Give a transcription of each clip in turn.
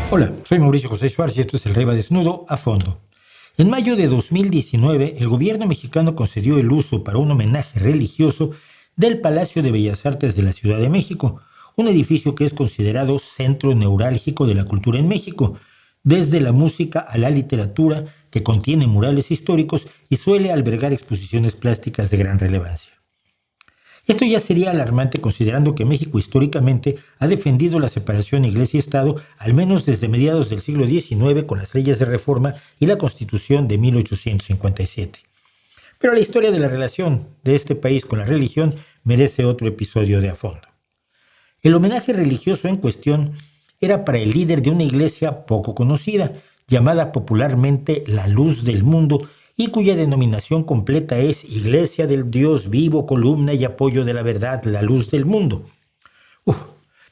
Hola, soy Mauricio José Schwartz y esto es el Rey va Desnudo a fondo. En mayo de 2019, el gobierno mexicano concedió el uso para un homenaje religioso del Palacio de Bellas Artes de la Ciudad de México, un edificio que es considerado centro neurálgico de la cultura en México, desde la música a la literatura, que contiene murales históricos y suele albergar exposiciones plásticas de gran relevancia. Esto ya sería alarmante considerando que México históricamente ha defendido la separación Iglesia-Estado al menos desde mediados del siglo XIX con las leyes de reforma y la Constitución de 1857. Pero la historia de la relación de este país con la religión merece otro episodio de a fondo. El homenaje religioso en cuestión era para el líder de una iglesia poco conocida, llamada popularmente la Luz del Mundo, y cuya denominación completa es Iglesia del Dios Vivo, Columna y Apoyo de la Verdad, la Luz del Mundo.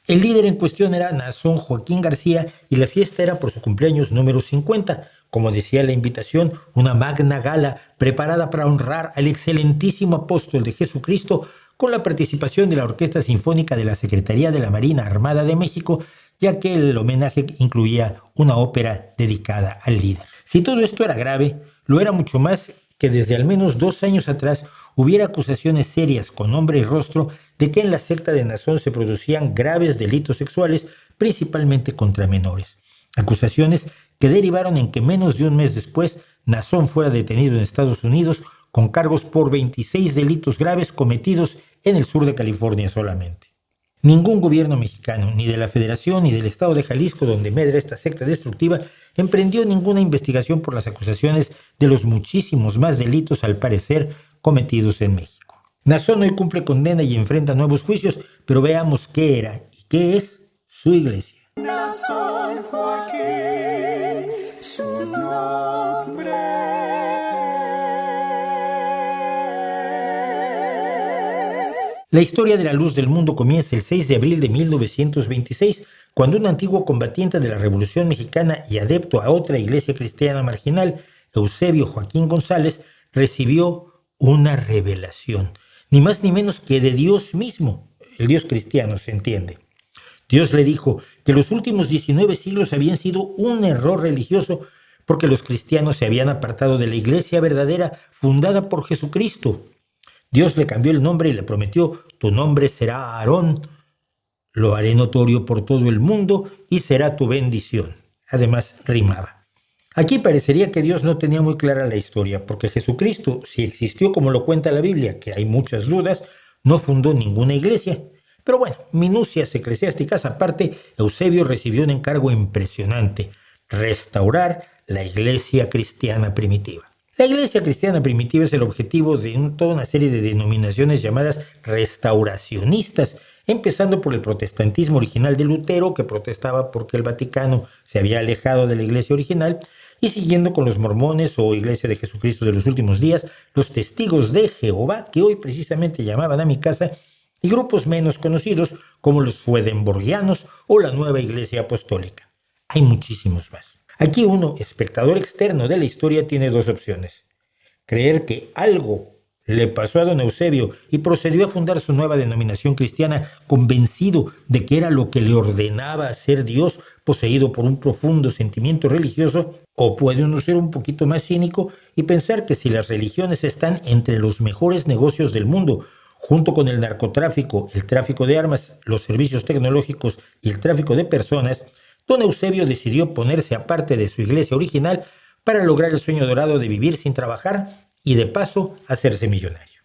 El líder en cuestión era Nazón Joaquín García y la fiesta era por su cumpleaños número 50, como decía la invitación, una magna gala preparada para honrar al excelentísimo apóstol de Jesucristo con la participación de la Orquesta Sinfónica de la Secretaría de la Marina Armada de México, ya que el homenaje incluía una ópera dedicada al líder. Si todo esto era grave, lo era mucho más que desde al menos 2 años atrás hubiera acusaciones serias con nombre y rostro de que en la secta de Nazón se producían graves delitos sexuales, principalmente contra menores. Acusaciones que derivaron en que menos de un mes después Nazón fuera detenido en Estados Unidos con cargos por 26 delitos graves cometidos en el sur de California solamente. Ningún gobierno mexicano, ni de la Federación ni del estado de Jalisco, donde medra esta secta destructiva, emprendió ninguna investigación por las acusaciones de los muchísimos más delitos, al parecer, cometidos en México. Nazón hoy cumple condena y enfrenta nuevos juicios, pero veamos qué era y qué es su iglesia. Nazón Joaquín, su nombre. La historia de la Luz del Mundo comienza el 6 de abril de 1926, cuando un antiguo combatiente de la Revolución Mexicana y adepto a otra iglesia cristiana marginal, Eusebio Joaquín González, recibió una revelación, ni más ni menos que de Dios mismo, el Dios cristiano, se entiende. Dios le dijo que los últimos 19 siglos habían sido un error religioso porque los cristianos se habían apartado de la iglesia verdadera fundada por Jesucristo. Dios le cambió el nombre y le prometió: tu nombre será Aarón, lo haré notorio por todo el mundo y será tu bendición. Además, rimaba. Aquí parecería que Dios no tenía muy clara la historia, porque Jesucristo, si existió como lo cuenta la Biblia, que hay muchas dudas, no fundó ninguna iglesia. Pero bueno, minucias eclesiásticas aparte, Eusebio recibió un encargo impresionante: restaurar la iglesia cristiana primitiva. La iglesia cristiana primitiva es el objetivo de toda una serie de denominaciones llamadas restauracionistas, empezando por el protestantismo original de Lutero, que protestaba porque el Vaticano se había alejado de la iglesia original, y siguiendo con los mormones o Iglesia de Jesucristo de los Últimos Días, los testigos de Jehová, que hoy precisamente llamaban a mi casa, y grupos menos conocidos como los Swedenborgianos o la Nueva Iglesia Apostólica. Hay muchísimos más. Aquí uno, espectador externo de la historia, tiene 2 opciones: creer que algo le pasó a don Eusebio y procedió a fundar su nueva denominación cristiana convencido de que era lo que le ordenaba hacer Dios, poseído por un profundo sentimiento religioso, o puede uno ser un poquito más cínico y pensar que si las religiones están entre los mejores negocios del mundo, junto con el narcotráfico, el tráfico de armas, los servicios tecnológicos y el tráfico de personas, don Eusebio decidió ponerse aparte de su iglesia original para lograr el sueño dorado de vivir sin trabajar y de paso hacerse millonario.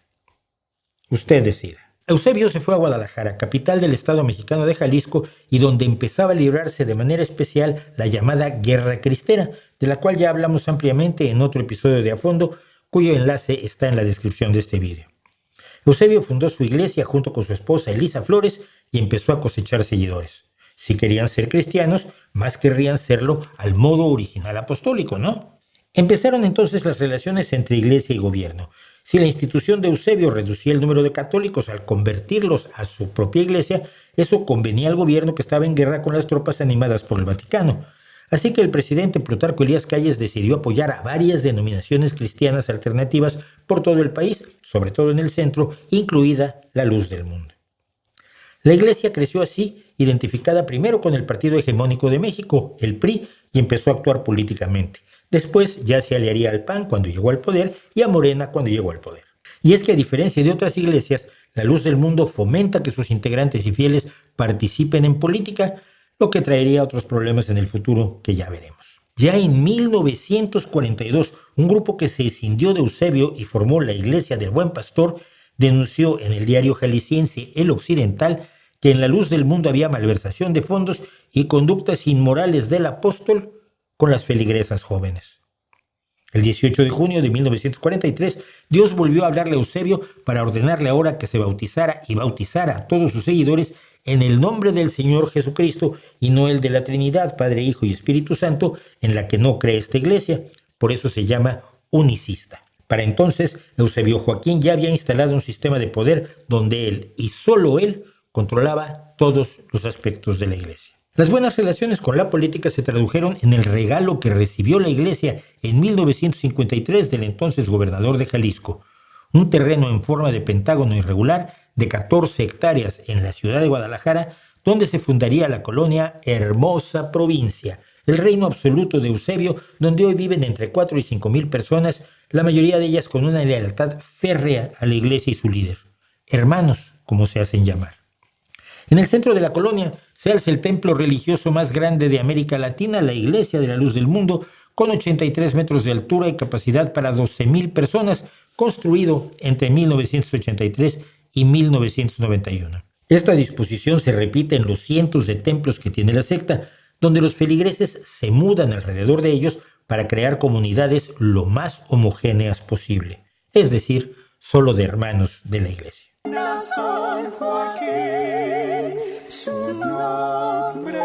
Usted decida. Eusebio se fue a Guadalajara, capital del estado mexicano de Jalisco, y donde empezaba a librarse de manera especial la llamada Guerra Cristera, de la cual ya hablamos ampliamente en otro episodio de A Fondo, cuyo enlace está en la descripción de este video. Eusebio fundó su iglesia junto con su esposa Elisa Flores y empezó a cosechar seguidores. Si querían ser cristianos, más querrían serlo al modo original apostólico, ¿no? Empezaron entonces las relaciones entre iglesia y gobierno. Si la institución de Eusebio reducía el número de católicos al convertirlos a su propia iglesia, eso convenía al gobierno, que estaba en guerra con las tropas animadas por el Vaticano. Así que el presidente Plutarco Elías Calles decidió apoyar a varias denominaciones cristianas alternativas por todo el país, sobre todo en el centro, incluida la Luz del Mundo. La iglesia creció así identificada primero con el partido hegemónico de México, el PRI, y empezó a actuar políticamente. Después ya se aliaría al PAN cuando llegó al poder y a Morena cuando llegó al poder. Y es que a diferencia de otras iglesias, la Luz del Mundo fomenta que sus integrantes y fieles participen en política, lo que traería otros problemas en el futuro que ya veremos. Ya en 1942, un grupo que se escindió de Eusebio y formó la Iglesia del Buen Pastor denunció en el diario jalisciense El Occidental que en la Luz del Mundo había malversación de fondos y conductas inmorales del apóstol con las feligresas jóvenes. El 18 de junio de 1943, Dios volvió a hablarle a Eusebio para ordenarle ahora que se bautizara y bautizara a todos sus seguidores en el nombre del Señor Jesucristo y no el de la Trinidad, Padre, Hijo y Espíritu Santo, en la que no cree esta iglesia. Por eso se llama unicista. Para entonces, Eusebio Joaquín ya había instalado un sistema de poder donde él, y solo él, controlaba todos los aspectos de la iglesia. Las buenas relaciones con la política se tradujeron en el regalo que recibió la iglesia en 1953 del entonces gobernador de Jalisco, un terreno en forma de pentágono irregular de 14 hectáreas en la ciudad de Guadalajara, donde se fundaría la colonia Hermosa Provincia, el reino absoluto de Eusebio, donde hoy viven entre 4 y 5 mil personas, la mayoría de ellas con una lealtad férrea a la iglesia y su líder, hermanos, como se hacen llamar. En el centro de la colonia se alza el templo religioso más grande de América Latina, la Iglesia de la Luz del Mundo, con 83 metros de altura y capacidad para 12,000 personas, construido entre 1983 y 1991. Esta disposición se repite en los cientos de templos que tiene la secta, donde los feligreses se mudan alrededor de ellos para crear comunidades lo más homogéneas posible, es decir, solo de hermanos de la iglesia. San Joaquín, su nombre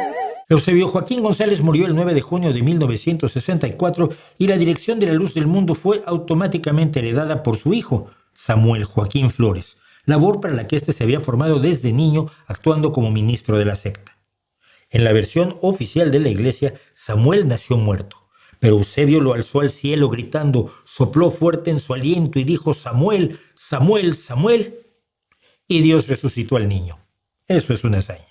es. Eusebio Joaquín González murió el 9 de junio de 1964 y la dirección de la Luz del Mundo fue automáticamente heredada por su hijo, Samuel Joaquín Flores, labor para la que éste se había formado desde niño actuando como ministro de la secta. En la versión oficial de la iglesia, Samuel nació muerto. Pero Eusebio lo alzó al cielo gritando, sopló fuerte en su aliento y dijo: Samuel, Samuel, Samuel. Y Dios resucitó al niño. Eso es una hazaña.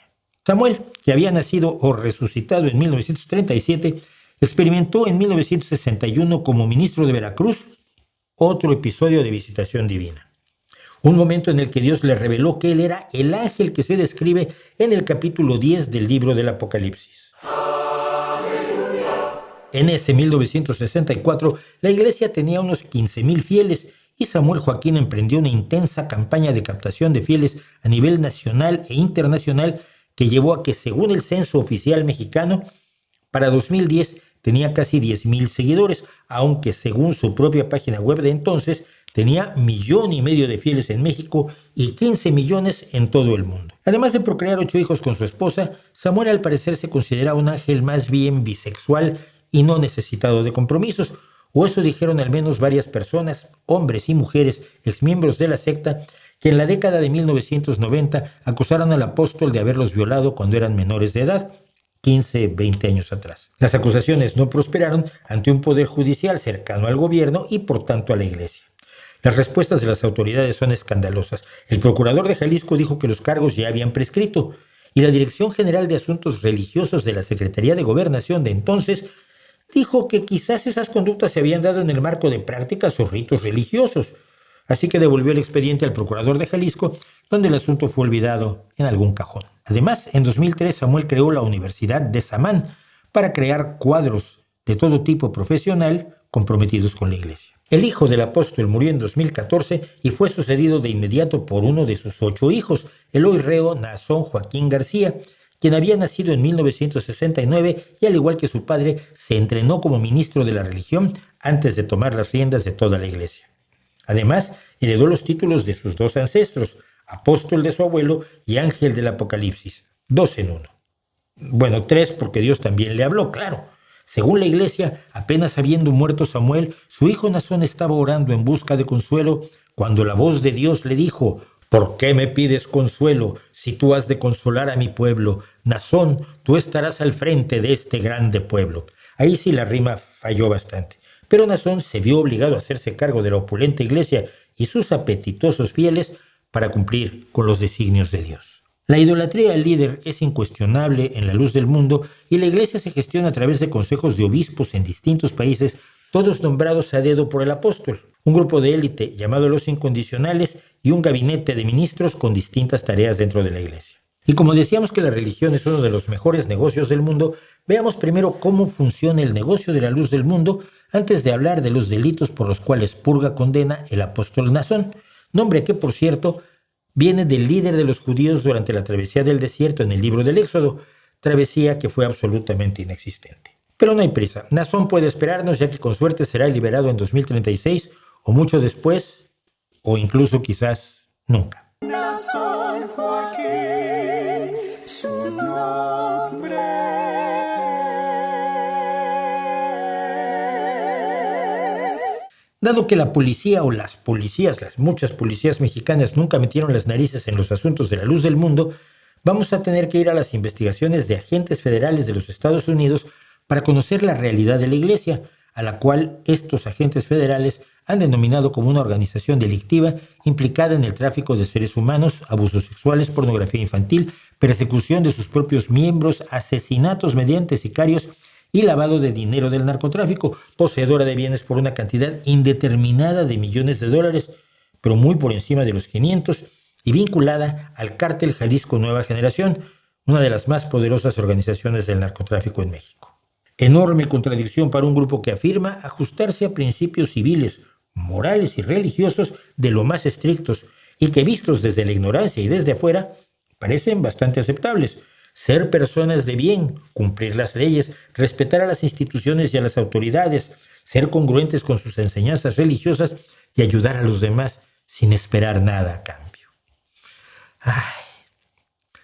Samuel, que había nacido o resucitado en 1937, experimentó en 1961 como ministro de Veracruz otro episodio de visitación divina. Un momento en el que Dios le reveló que él era el ángel que se describe en el capítulo 10 del libro del Apocalipsis. En ese 1964, la iglesia tenía unos 15,000 fieles y Samuel Joaquín emprendió una intensa campaña de captación de fieles a nivel nacional e internacional que llevó a que, según el censo oficial mexicano, para 2010 tenía casi 10,000 seguidores, aunque según su propia página web de entonces, tenía 1,5 millones de fieles en México y 15 millones en todo el mundo. Además de procrear 8 hijos con su esposa, Samuel al parecer se considera un ángel más bien bisexual y no necesitado de compromisos, o eso dijeron al menos varias personas, hombres y mujeres, exmiembros de la secta, que en la década de 1990 acusaron al apóstol de haberlos violado cuando eran menores de edad, 15, 20 años atrás. Las acusaciones no prosperaron ante un poder judicial cercano al gobierno y por tanto a la iglesia. Las respuestas de las autoridades son escandalosas. El procurador de Jalisco dijo que los cargos ya habían prescrito, y la Dirección General de Asuntos Religiosos de la Secretaría de Gobernación de entonces dijo que quizás esas conductas se habían dado en el marco de prácticas o ritos religiosos. Así que devolvió el expediente al procurador de Jalisco, donde el asunto fue olvidado en algún cajón. Además, en 2003 Samuel creó la Universidad de Samán para crear cuadros de todo tipo profesional comprometidos con la iglesia. El hijo del apóstol murió en 2014 y fue sucedido de inmediato por uno de sus 8 hijos, el hoy reo Naasón Joaquín García, quien había nacido en 1969 y, al igual que su padre, se entrenó como ministro de la religión antes de tomar las riendas de toda la iglesia. Además, heredó los títulos de sus 2 ancestros, apóstol de su abuelo y ángel del Apocalipsis, 2 en 1. Bueno, 3 porque Dios también le habló, claro. Según la iglesia, apenas habiendo muerto Samuel, su hijo Naasón estaba orando en busca de consuelo cuando la voz de Dios le dijo: ¿por qué me pides consuelo si tú has de consolar a mi pueblo? Naasón, tú estarás al frente de este grande pueblo. Ahí sí la rima falló bastante. Pero Naasón se vio obligado a hacerse cargo de la opulenta iglesia y sus apetitosos fieles para cumplir con los designios de Dios. La idolatría al líder es incuestionable en la luz del mundo y la iglesia se gestiona a través de consejos de obispos en distintos países, todos nombrados a dedo por el apóstol, un grupo de élite llamado los incondicionales y un gabinete de ministros con distintas tareas dentro de la iglesia. Y como decíamos que la religión es uno de los mejores negocios del mundo, veamos primero cómo funciona el negocio de la luz del mundo antes de hablar de los delitos por los cuales purga condena el apóstol Naasón, nombre que, por cierto, viene del líder de los judíos durante la travesía del desierto en el libro del Éxodo, travesía que fue absolutamente inexistente. Pero no hay prisa, Naasón puede esperarnos, ya que con suerte será liberado en 2036 o mucho después, o incluso quizás nunca. Naasón Joaquín, su nombre. Dado que la policía o las policías, las muchas policías mexicanas nunca metieron las narices en los asuntos de la luz del mundo, vamos a tener que ir a las investigaciones de agentes federales de los Estados Unidos para conocer la realidad de la iglesia, a la cual estos agentes federales han denominado como una organización delictiva implicada en el tráfico de seres humanos, abusos sexuales, pornografía infantil, persecución de sus propios miembros, asesinatos mediante sicarios y lavado de dinero del narcotráfico, poseedora de bienes por una cantidad indeterminada de millones de dólares, pero muy por encima de los 500, y vinculada al Cártel Jalisco Nueva Generación, una de las más poderosas organizaciones del narcotráfico en México. Enorme contradicción para un grupo que afirma ajustarse a principios civiles, morales y religiosos de lo más estrictos y que vistos desde la ignorancia y desde afuera parecen bastante aceptables. Ser personas de bien, cumplir las leyes, respetar a las instituciones y a las autoridades, ser congruentes con sus enseñanzas religiosas y ayudar a los demás sin esperar nada a cambio.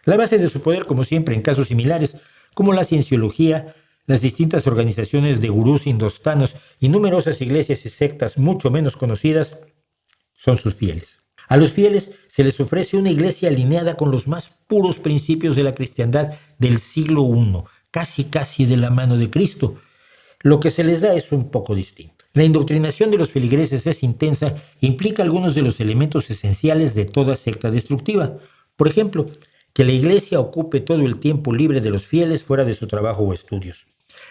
La base de su poder, como siempre en casos similares, como la cienciología, las distintas organizaciones de gurús indostanos y numerosas iglesias y sectas mucho menos conocidas, son sus fieles. A los fieles se les ofrece una iglesia alineada con los más puros principios de la cristiandad del siglo I, casi de la mano de Cristo. Lo que se les da es un poco distinto. La indoctrinación de los feligreses es intensa e implica algunos de los elementos esenciales de toda secta destructiva. Por ejemplo, que la iglesia ocupe todo el tiempo libre de los fieles fuera de su trabajo o estudios.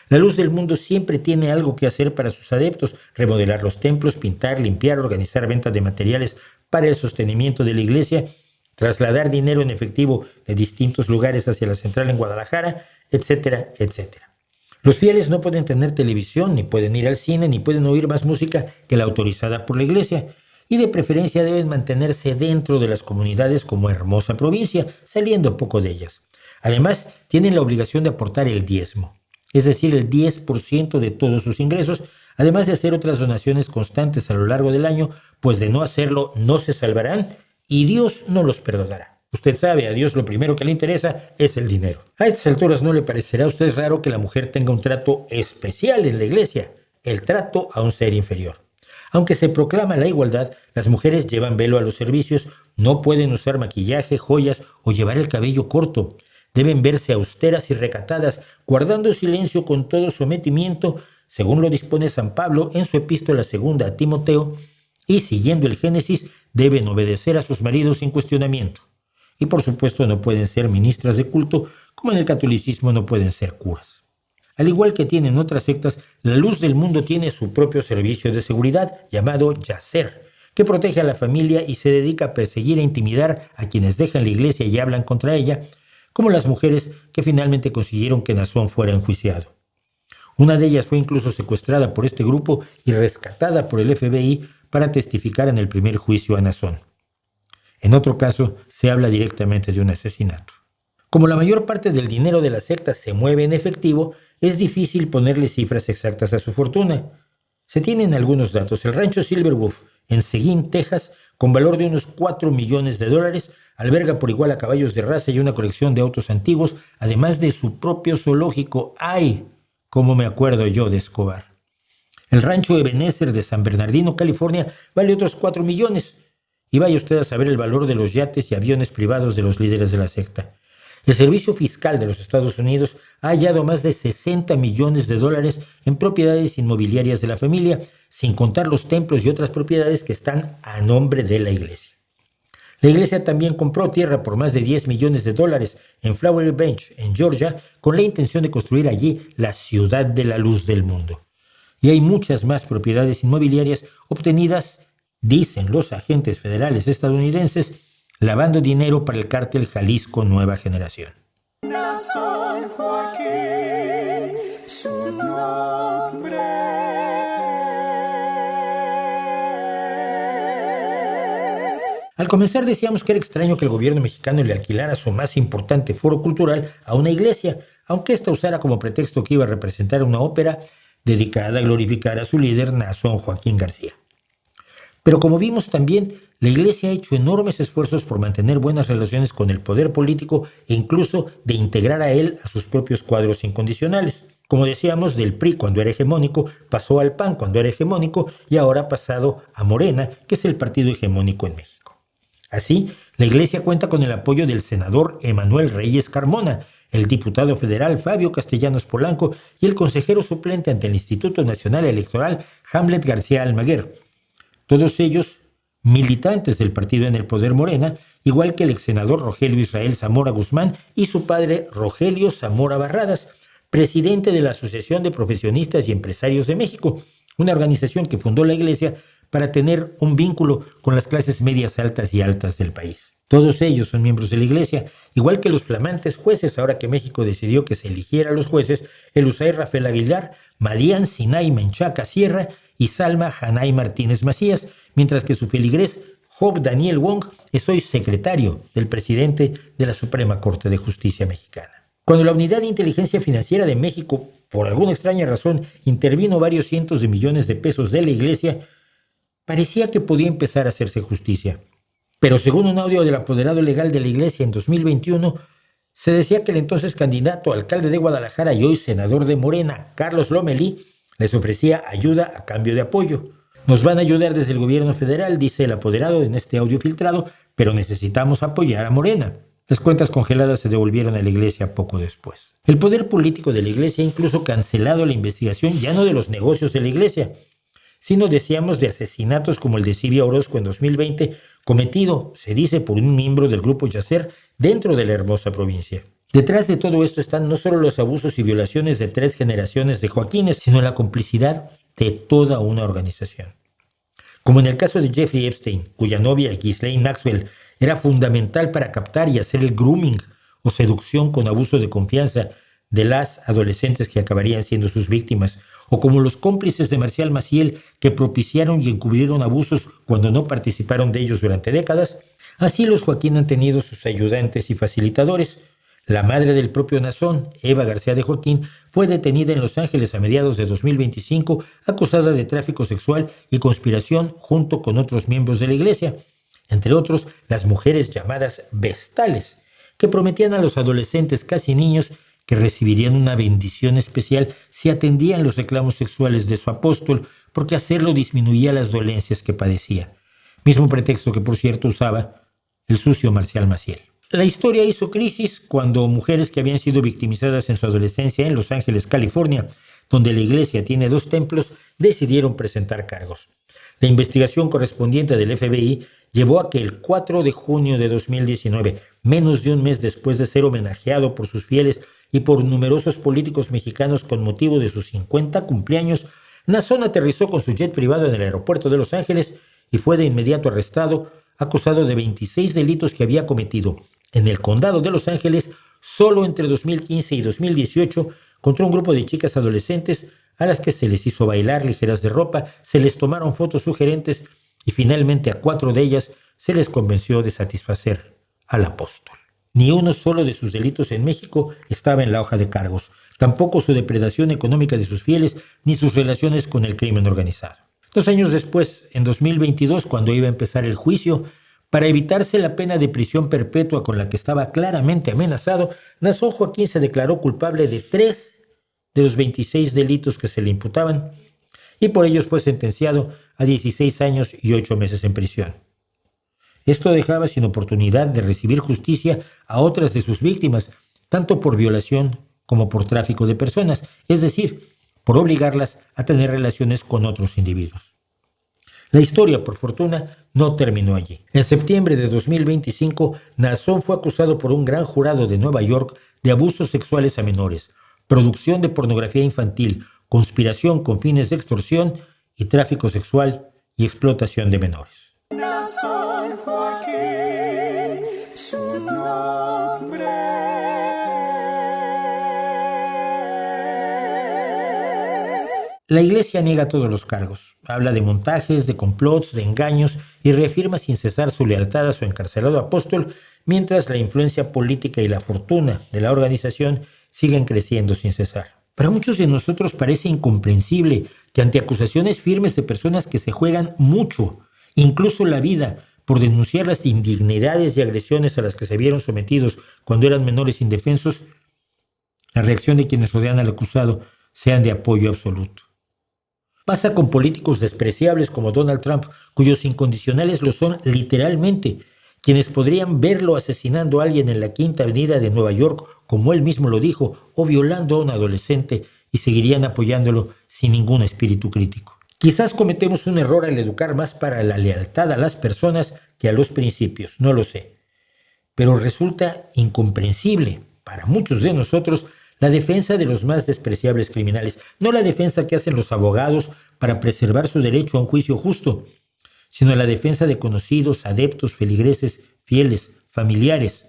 La luz del mundo siempre tiene algo que hacer para sus adeptos: remodelar los templos, pintar, limpiar, organizar ventas de materiales para el sostenimiento de la iglesia, trasladar dinero en efectivo de distintos lugares hacia la central en Guadalajara, etcétera, etcétera. Los fieles no pueden tener televisión, ni pueden ir al cine, ni pueden oír más música que la autorizada por la iglesia, y de preferencia deben mantenerse dentro de las comunidades como hermosa provincia, saliendo poco de ellas. Además, tienen la obligación de aportar el diezmo, es decir, el 10% de todos sus ingresos, además de hacer otras donaciones constantes a lo largo del año, pues de no hacerlo no se salvarán y Dios no los perdonará. Usted sabe, a Dios lo primero que le interesa es el dinero. A estas alturas no le parecerá a usted raro que la mujer tenga un trato especial en la iglesia, el trato a un ser inferior. Aunque se proclama la igualdad, las mujeres llevan velo a los servicios, no pueden usar maquillaje, joyas o llevar el cabello corto. Deben verse austeras y recatadas, guardando silencio con todo sometimiento, según lo dispone San Pablo en su epístola segunda a Timoteo, y siguiendo el Génesis, deben obedecer a sus maridos sin cuestionamiento. Y por supuesto no pueden ser ministras de culto, como en el catolicismo no pueden ser curas. Al igual que tienen otras sectas, la luz del mundo tiene su propio servicio de seguridad, llamado Yacer, que protege a la familia y se dedica a perseguir e intimidar a quienes dejan la iglesia y hablan contra ella, como las mujeres que finalmente consiguieron que Naasón fuera enjuiciado. Una de ellas fue incluso secuestrada por este grupo y rescatada por el FBI para testificar en el primer juicio a Naasón. En otro caso, se habla directamente de un asesinato. Como la mayor parte del dinero de la secta se mueve en efectivo, es difícil ponerle cifras exactas a su fortuna. Se tienen algunos datos. El rancho Silverwolf, en Seguin, Texas, con valor de unos $4 millones, alberga por igual a caballos de raza y una colección de autos antiguos, además de su propio zoológico. ¡Ay! ¿Cómo me acuerdo yo de Escobar? El rancho Ebenezer de San Bernardino, California, vale otros 4 millones. Y vaya usted a saber el valor de los yates y aviones privados de los líderes de la secta. El Servicio Fiscal de los Estados Unidos ha hallado más de $60 millones en propiedades inmobiliarias de la familia, sin contar los templos y otras propiedades que están a nombre de la iglesia. La iglesia también compró tierra por más de $10 millones en Flowery Branch, en Georgia, con la intención de construir allí la ciudad de la luz del mundo. Y hay muchas más propiedades inmobiliarias obtenidas, dicen los agentes federales estadounidenses, lavando dinero para el cártel Jalisco Nueva Generación. San Joaquín, su nombre. Al comenzar decíamos que era extraño que el gobierno mexicano le alquilara su más importante foro cultural a una iglesia, aunque ésta usara como pretexto que iba a representar una ópera dedicada a glorificar a su líder, Nazón Joaquín García. Pero como vimos también, la iglesia ha hecho enormes esfuerzos por mantener buenas relaciones con el poder político e incluso de integrar a él a sus propios cuadros incondicionales. Como decíamos, del PRI cuando era hegemónico, pasó al PAN cuando era hegemónico y ahora ha pasado a Morena, que es el partido hegemónico en México. Así, la iglesia cuenta con el apoyo del senador Emanuel Reyes Carmona, el diputado federal Fabio Castellanos Polanco y el consejero suplente ante el Instituto Nacional Electoral Hamlet García Almaguer. Todos ellos militantes del partido en el poder Morena, igual que el exsenador Rogelio Israel Zamora Guzmán y su padre Rogelio Zamora Barradas, presidente de la Asociación de Profesionistas y Empresarios de México, una organización que fundó la iglesia para tener un vínculo con las clases medias altas y altas del país. Todos ellos son miembros de la iglesia, igual que los flamantes jueces, ahora que México decidió que se eligiera a los jueces, el USAID Rafael Aguilar, Madian Sinai Menchaca Sierra y Salma Hanay Martínez Macías, mientras que su feligrés Job Daniel Wong es hoy secretario del presidente de la Suprema Corte de Justicia mexicana. Cuando la Unidad de Inteligencia Financiera de México, por alguna extraña razón, intervino varios cientos de millones de pesos de la iglesia, parecía que podía empezar a hacerse justicia. Pero según un audio del apoderado legal de la iglesia en 2021, se decía que el entonces candidato a alcalde de Guadalajara y hoy senador de Morena, Carlos Lomelí, les ofrecía ayuda a cambio de apoyo. Nos van a ayudar desde el gobierno federal, dice el apoderado en este audio filtrado, pero necesitamos apoyar a Morena. Las cuentas congeladas se devolvieron a la iglesia poco después. El poder político de la iglesia ha incluso cancelado la investigación ya no de los negocios de la iglesia, sino decíamos de asesinatos como el de Silvia Orozco en 2020, cometido, se dice, por un miembro del grupo Yacer dentro de la hermosa provincia. Detrás de todo esto están no solo los abusos y violaciones de 3 generaciones de Joaquines, sino la complicidad de toda una organización. Como en el caso de Jeffrey Epstein, cuya novia Ghislaine Maxwell era fundamental para captar y hacer el grooming o seducción con abuso de confianza de las adolescentes que acabarían siendo sus víctimas, o como los cómplices de Marcial Maciel que propiciaron y encubrieron abusos cuando no participaron de ellos durante décadas, así los Joaquín han tenido sus ayudantes y facilitadores. La madre del propio Nazón, Eva García de Joaquín, fue detenida en Los Ángeles a mediados de 2025, acusada de tráfico sexual y conspiración junto con otros miembros de la iglesia, entre otros las mujeres llamadas vestales, que prometían a los adolescentes casi niños que recibirían una bendición especial si atendían los reclamos sexuales de su apóstol, porque hacerlo disminuía las dolencias que padecía. Mismo pretexto que, por cierto, usaba el sucio Marcial Maciel. La historia hizo crisis cuando mujeres que habían sido victimizadas en su adolescencia en Los Ángeles, California, donde la iglesia tiene 2 templos, decidieron presentar cargos. La investigación correspondiente del FBI llevó a que el 4 de junio de 2019, menos de un mes después de ser homenajeado por sus fieles y por numerosos políticos mexicanos con motivo de sus 50 cumpleaños, Nazón aterrizó con su jet privado en el aeropuerto de Los Ángeles y fue de inmediato arrestado, acusado de 26 delitos que había cometido en el condado de Los Ángeles solo entre 2015 y 2018 contra un grupo de chicas adolescentes a las que se les hizo bailar ligeras de ropa, se les tomaron fotos sugerentes y finalmente a 4 de ellas se les convenció de satisfacer al apóstol. Ni uno solo de sus delitos en México estaba en la hoja de cargos, tampoco su depredación económica de sus fieles ni sus relaciones con el crimen organizado. 2 años después, en 2022, cuando iba a empezar el juicio, para evitarse la pena de prisión perpetua con la que estaba claramente amenazado, Nazón Joaquín se declaró culpable de 3 de los 26 delitos que se le imputaban y por ellos fue sentenciado a 16 años y 8 meses en prisión. Esto dejaba sin oportunidad de recibir justicia a otras de sus víctimas, tanto por violación como por tráfico de personas, es decir, por obligarlas a tener relaciones con otros individuos. La historia, por fortuna, no terminó allí. En septiembre de 2025, Naasón fue acusado por un gran jurado de Nueva York de abusos sexuales a menores, producción de pornografía infantil, conspiración con fines de extorsión y tráfico sexual y explotación de menores. Naasón Joaquín, su nombre es. La Iglesia niega todos los cargos. Habla de montajes, de complots, de engaños y reafirma sin cesar su lealtad a su encarcelado apóstol, mientras la influencia política y la fortuna de la organización siguen creciendo sin cesar. Para muchos de nosotros parece incomprensible que ante acusaciones firmes de personas que se juegan mucho, incluso la vida, por denunciar las indignidades y agresiones a las que se vieron sometidos cuando eran menores indefensos, la reacción de quienes rodean al acusado sean de apoyo absoluto. Pasa con políticos despreciables como Donald Trump, cuyos incondicionales lo son literalmente, quienes podrían verlo asesinando a alguien en la Quinta Avenida de Nueva York, como él mismo lo dijo, o violando a un adolescente, y seguirían apoyándolo sin ningún espíritu crítico. Quizás cometemos un error al educar más para la lealtad a las personas que a los principios, no lo sé. Pero resulta incomprensible para muchos de nosotros la defensa de los más despreciables criminales, no la defensa que hacen los abogados para preservar su derecho a un juicio justo, sino la defensa de conocidos, adeptos, feligreses, fieles, familiares.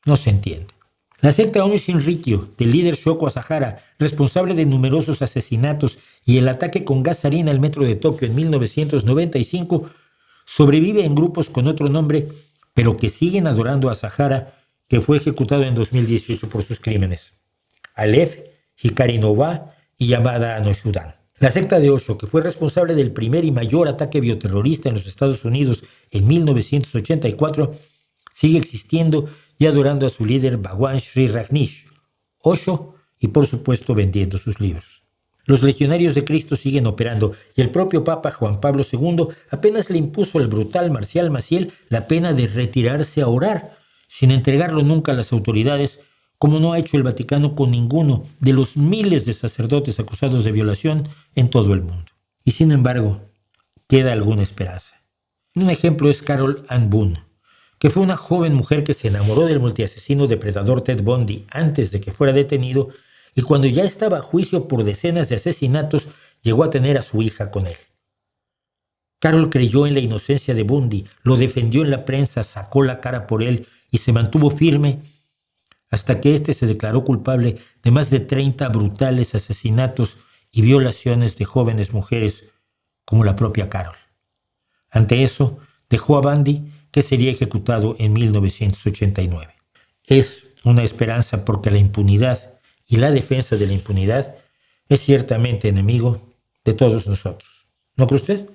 No se entiende. La secta Aum Shinrikyo del líder Shoko Asahara, responsable de numerosos asesinatos y el ataque con gas sarín al metro de Tokio en 1995, sobrevive en grupos con otro nombre, pero que siguen adorando a Asahara, que fue ejecutado en 2018 por sus crímenes. Aleph, Hikari no Wa y Yamada no Shudan. La secta de Osho, que fue responsable del primer y mayor ataque bioterrorista en los Estados Unidos en 1984, sigue existiendo y adorando a su líder Bhagwan Sri Rajneesh, Osho, y por supuesto vendiendo sus libros. Los legionarios de Cristo siguen operando y el propio Papa Juan Pablo II apenas le impuso al brutal Marcial Maciel la pena de retirarse a orar, sin entregarlo nunca a las autoridades, como no ha hecho el Vaticano con ninguno de los miles de sacerdotes acusados de violación en todo el mundo. Y sin embargo, queda alguna esperanza. Un ejemplo es Carol Ann Boone, que fue una joven mujer que se enamoró del multiasesino depredador Ted Bundy antes de que fuera detenido, y cuando ya estaba a juicio por decenas de asesinatos, llegó a tener a su hija con él. Carol creyó en la inocencia de Bundy, lo defendió en la prensa, sacó la cara por él y se mantuvo firme hasta que éste se declaró culpable de más de 30 brutales asesinatos y violaciones de jóvenes mujeres como la propia Carol. Ante eso, dejó a Bundy, que sería ejecutado en 1989. Es una esperanza porque la impunidad y la defensa de la impunidad es ciertamente enemigo de todos nosotros. ¿No cree usted?